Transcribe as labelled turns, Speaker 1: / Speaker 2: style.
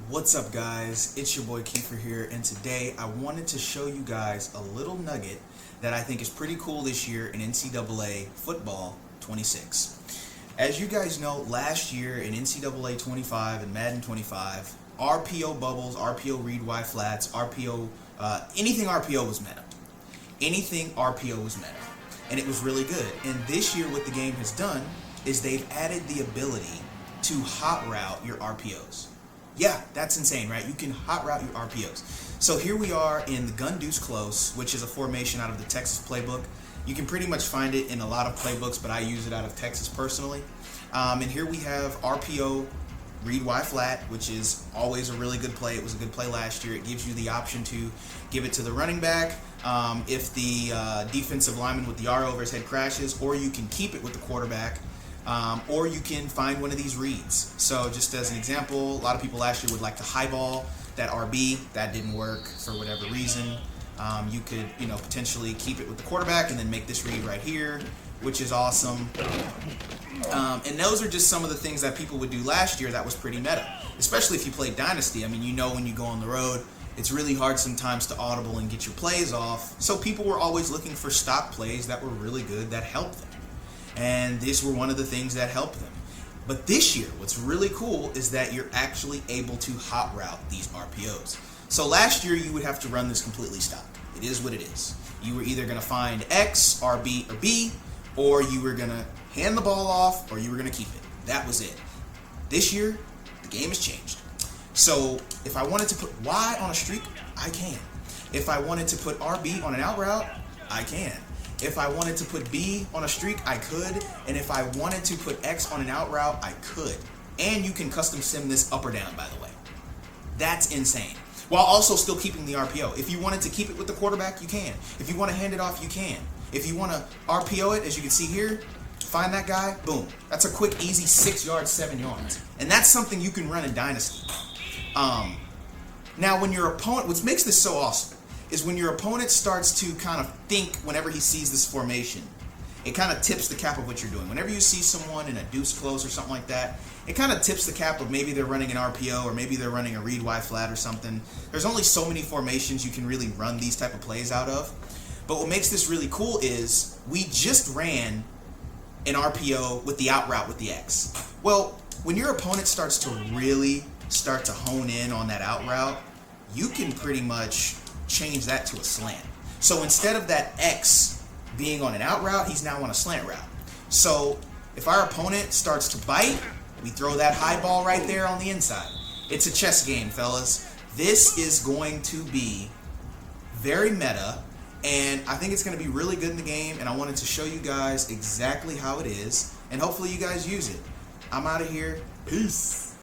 Speaker 1: What's up, guys? It's your boy Kiefer here, and today I wanted to show you guys a little nugget that I think is pretty cool this year in NCAA Football 26. As you guys know, last year in NCAA 25 and Madden 25, RPO bubbles, RPO read Y flats, RPO, anything RPO was meta. Anything RPO was meta. And it was really good. And this year what the game has done is they've added the ability to hot route your RPOs. Yeah, that's insane, right? You can hot route your RPOs. So here we are in the gun deuce close, which is a formation out of the Texas playbook. You can pretty much find it in a lot of playbooks, but I use it out of Texas personally. And here we have RPO read Y flat, which is always a really good play. It was a good play last year. It gives you the option to give it to the running back if the defensive lineman with the R over his head crashes, or you can keep it with the quarterback. Or you can find one of these reads. So just as an example, a lot of people last year would like to highball that RB. That didn't work for whatever reason. You could, potentially keep it with the quarterback and then make this read right here, which is awesome. And those are just some of the things that people would do last year that was pretty meta, especially if you played Dynasty. I mean, when you go on the road, it's really hard sometimes to audible and get your plays off. So people were always looking for stock plays that were really good, that helped them. And these were one of the things that helped them. But this year, what's really cool is that you're actually able to hot route these RPOs. So last year, you would have to run this completely stock. It is what it is. You were either going to find X, RB, or B, or you were going to hand the ball off, or you were going to keep it. That was it. This year, the game has changed. So if I wanted to put Y on a streak, I can. If I wanted to put RB on an out route, I can. If I wanted to put B on a streak, I could. And if I wanted to put X on an out route, I could. And you can custom sim this up or down, by the way. That's insane. While also still keeping the RPO. If you wanted to keep it with the quarterback, you can. If you want to hand it off, you can. If you want to RPO it, as you can see here, find that guy, boom. That's a quick, easy 6 yards, 7 yards. And that's something you can run in Dynasty. Now, when your opponent, what makes this so awesome, is when your opponent starts to kind of think whenever he sees this formation, it kind of tips the cap of what you're doing. Whenever you see someone in a deuce close or something like that, it kind of tips the cap of maybe they're running an RPO or maybe they're running a read Y flat or something. There's only so many formations you can really run these type of plays out of. But what makes this really cool is we just ran an RPO with the out route with the X. Well, when your opponent starts to really start to hone in on that out route, you can pretty much change that to a slant. So instead of that X being on an out route, he's now on a slant route. So if our opponent starts to bite, we throw that high ball right there on the inside. It's a chess game, fellas. This is going to be very meta, and I think it's going to be really good in the game, and I wanted to show you guys exactly how it is, and hopefully you guys use it. I'm out of here. Peace.